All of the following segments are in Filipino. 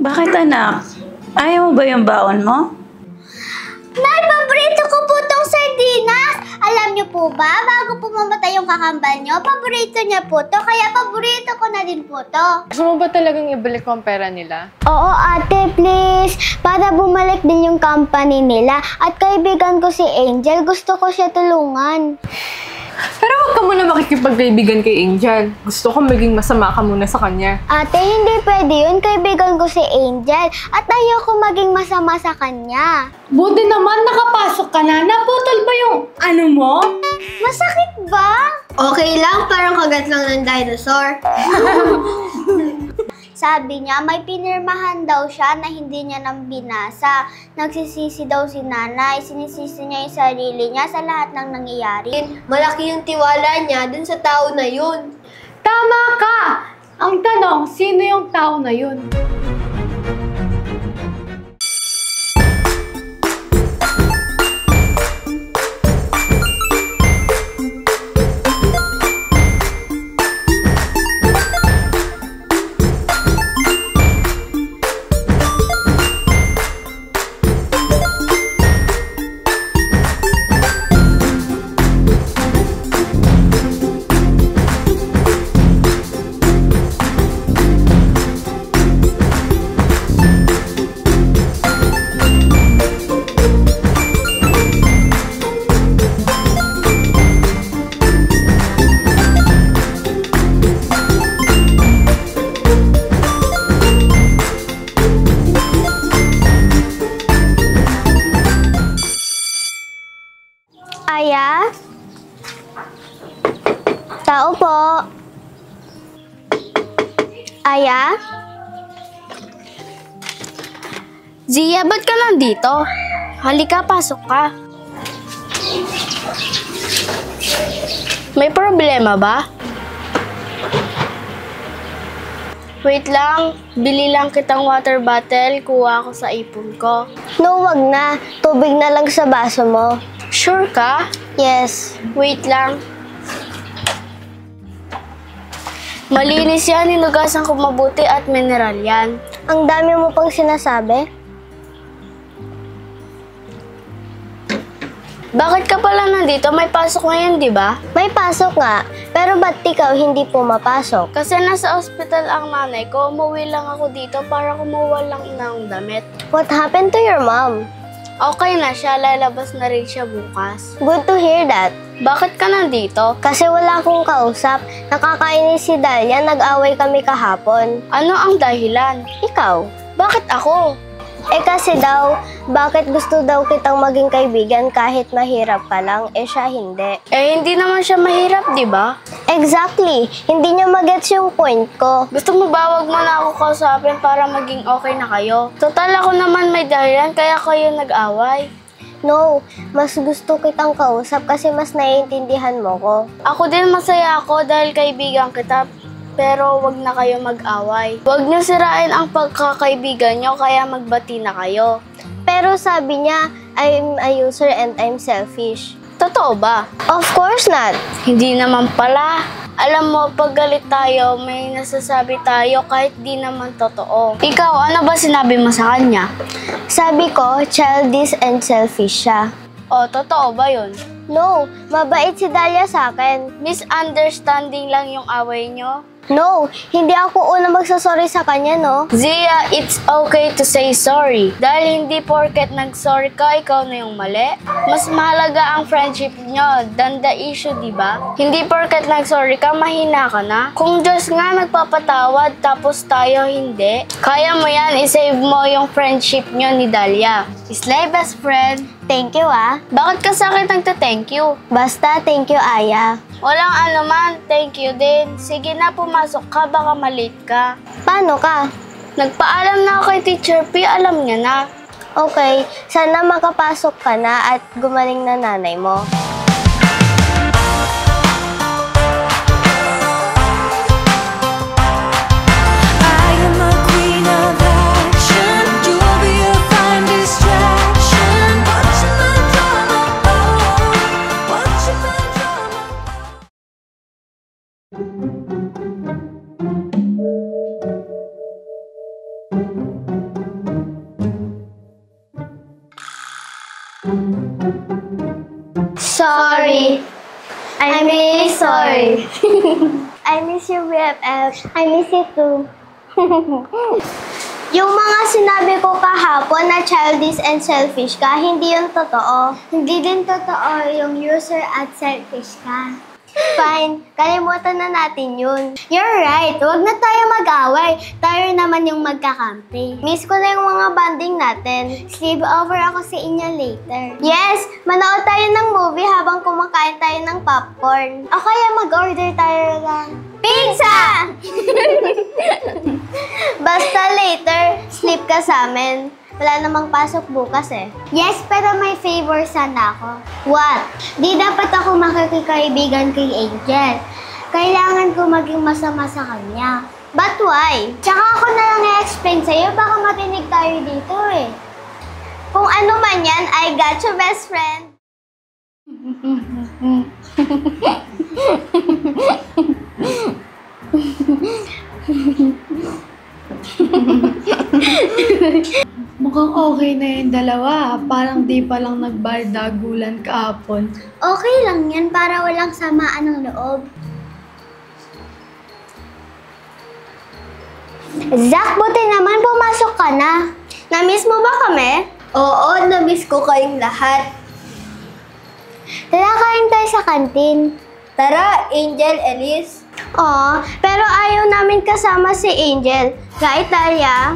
Bakit anak? Ayaw mo ba yung baon mo? Nay, paborito ko po tong sardinas! Alam niyo po ba, bago po mamatay yung kakambal niyo, paborito niya po to, kaya paborito ko na din po to. Gusto mo ba talagang ibalik mo ang pera nila? Oo, ate, please. Para bumalik din yung company nila. At kaibigan ko si Angel, gusto ko siya tulungan. Pero huwag ka muna makikipagkaibigan kay Angel. Gusto ko maging masama ka muna sa kanya. Ate, hindi pwede yun. Kaibigan ko si Angel. At ayoko maging masama sa kanya. Buti naman nakapasok ka na. Naputol ba yung ano mo? Masakit ba? Okay lang, parang kagat lang ng dinosaur. Sabi niya, may pinirmahan daw siya na hindi niya nang binasa. Nagsisisi daw si nanay. Sinisisi niya yung sarili niya sa lahat ng nangyayari. Malaki yung tiwala niya dun sa tao na yun. Tama ka! Ang tanong, sino yung tao na yun? Aya? Tao po. Aya? Zia, ba't ka nandito? Halika, pasok ka. May problema ba? Wait lang, bili lang kitang water bottle, kuha ako sa ipon ko. No, wag na. Tubig na lang sa baso mo. Sure ka? Yes. Wait lang. Malinis yan, hinugasan ko mabuti at mineral yan. Ang dami mo pang sinasabi. Bakit ka pala nandito? May pasok ngayon, di ba? May pasok nga, pero ba't ikaw hindi pumapasok? Kasi nasa ospital ang nanay ko, umuwi lang ako dito para kumuha lang ng damit. What happened to your mom? Okay na siya, lalabas na rin siya bukas. Good to hear that. Bakit ka nandito? Kasi wala akong kausap. Nakakainis si Dahlia, nag-away kami kahapon. Ano ang dahilan? Ikaw? Bakit ako? Kasi daw, bakit gusto daw kitang maging kaibigan kahit mahirap ka lang, siya hindi. Hindi naman siya mahirap, di ba? Exactly. Hindi niya magets yung point ko. Gusto mo ba wag mo na ako kausapin para maging okay na kayo? Total ako naman may dahilan kaya kayo nag-away. No, mas gusto kitang kausap kasi mas naiintindihan mo ko. Ako din masaya ako dahil kaibigan kita. Pero wag na kayo mag-away. Wag niyo sirain ang pagkakaibigan niyo kaya magbati na kayo. Pero sabi niya, I'm a user and I'm selfish. Totoo ba? Of course not. Hindi naman pala. Alam mo, pag galit tayo, may nasasabi tayo kahit di naman totoo. Ikaw, ano ba sinabi mo sa kanya? Sabi ko, childish and selfish siya. O, totoo ba yun? No, mabait si Dahlia sa akin. Misunderstanding lang yung away nyo? No, hindi ako una magsasorry sa kanya, no? Zia, it's okay to say sorry. Dahil hindi porket nag-sorry ka, ikaw na yung mali. Mas mahalaga ang friendship nyo than the issue, di ba? Hindi porket nag-sorry ka, mahina ka na. Kung Diyos nga nagpapatawad, tapos tayo hindi, kaya mo yan, isave mo yung friendship nyo ni Dahlia. Slay, best friend. Thank you, ah. Bakit ka sa akin nagta-thank you? Basta, thank you, Aya. Walang anuman, thank you din. Sige na, pumasok ka, baka malate ka. Paano ka? Nagpaalam na ako kay Teacher P, alam niya na. Okay, sana makapasok ka na at gumaling na nanay mo. sorry. I'm really sorry. I miss you, BFF. I miss you too. Yung mga sinabi ko kahapon na childish and selfish ka, hindi yun totoo. Hindi din totoo yung user at selfish ka. Fine, kalimutan na natin yun. You're right, huwag na tayo mag-away. Tayo naman yung magkakampi. Miss ko na yung mga banding natin. Sleep over ako sa inyo later. Yes, manood tayo ng movie habang kumakain tayo ng popcorn. O kaya mag-order tayo lang. Pizza! Basta later, sleep ka sa amin. Wala namang pasok bukas eh. Yes, pero may favor sana ako. What? Di dapat ako makikikaibigan kay Angel. Kailangan ko maging masama sa kanya. But why? Tsaka ako na lang i-explain sa'yo, baka matinig tayo dito eh. Kung ano man yan, I got you, best friend. Mukhang okay na yung dalawa. Parang di pa lang nagbardagulan kahapon. Okay lang yan para walang samaan ng loob. Zach, buti naman pumasok ka na. Namiss mo ba kami? Oo, namiss ko kayong lahat. Tara, kain tayo sa kantin. Tara, Angel, Elise. Oo, pero ayaw namin kasama si Angel. Right, Dalia?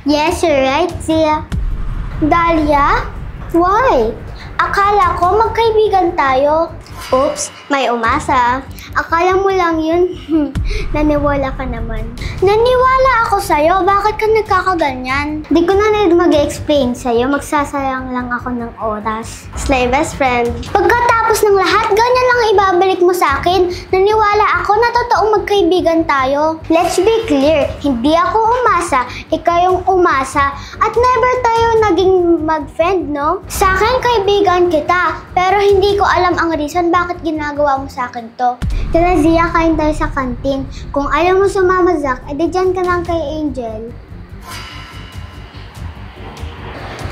Yes, you're right, Zia. Dalia? Why? Akala ko magkaibigan tayo. Oops, may umasa. Akala mo lang yun. Naniwala ka naman. Naniwala ako sa'yo. Bakit ka nagkakaganyan? Di ko na need mag-explain sa'yo. Magsasayang lang ako ng oras. Slay best friend. Pagkatapos ng lahat, ganyan lang ibabalik mo sa akin. Naniwala ako na totoong magkaibigan tayo. Let's be clear. Hindi ako umasa. Ikaw yung umasa. At never tayo naging mag-friend, no? Sa akin, kaibigan kita. Pero hindi ko alam ang reason bakit ginagawa mo sa akin to. Tara, Zia, kain tayo sa kantin. Kung ayaw mo sumama, Zach, edi dyan ka lang kay Angel.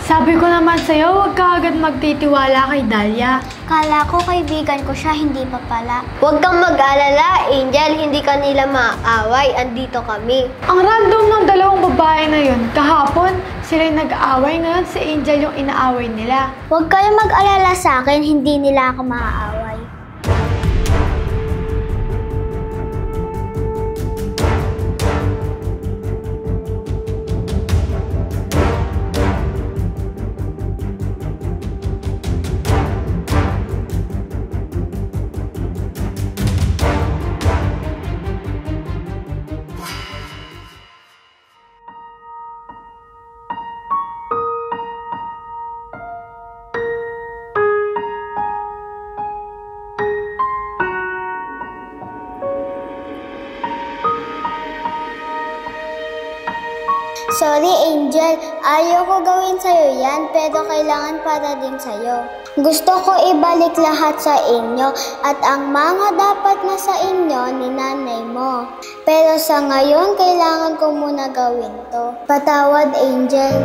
Sabi ko naman sa'yo, huwag ka agad magtitiwala kay Dalia. Kala ko kaibigan ko siya, hindi pa pala. Huwag kang mag-alala, Angel. Hindi ka nila maaaway. Andito kami. Ang random ng dalawang babae na yun. Kahapon, sila yung nag-aaway. Ngayon si Angel yung inaaway nila. Huwag kayong mag-alala sa akin, hindi nila ako maaaway. Sorry, Angel. Ayaw ko gawin sa'yo yan, pero kailangan para din sa'yo. Gusto ko ibalik lahat sa inyo at ang mga dapat na sa inyo ni nanay mo. Pero sa ngayon, kailangan ko muna gawin to. Patawad, Angel.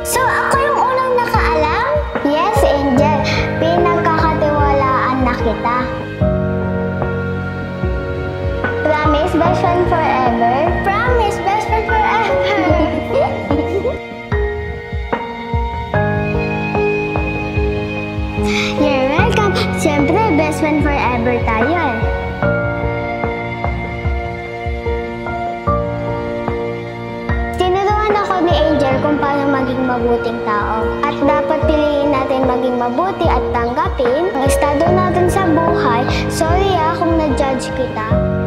So, ako yung unang nakaalam? Yes, Angel. Pinagkakatiwalaan na kita. Promise, best friend forever? Promise, best friend forever! You're welcome. Siyempre, best friend forever tayo eh. Tinuruan ako ni Angel kung paano maging mabuting tao. At dapat piliin natin maging mabuti at tanggapin ang estado natin sa buhay. Sorry kung na-judge kita.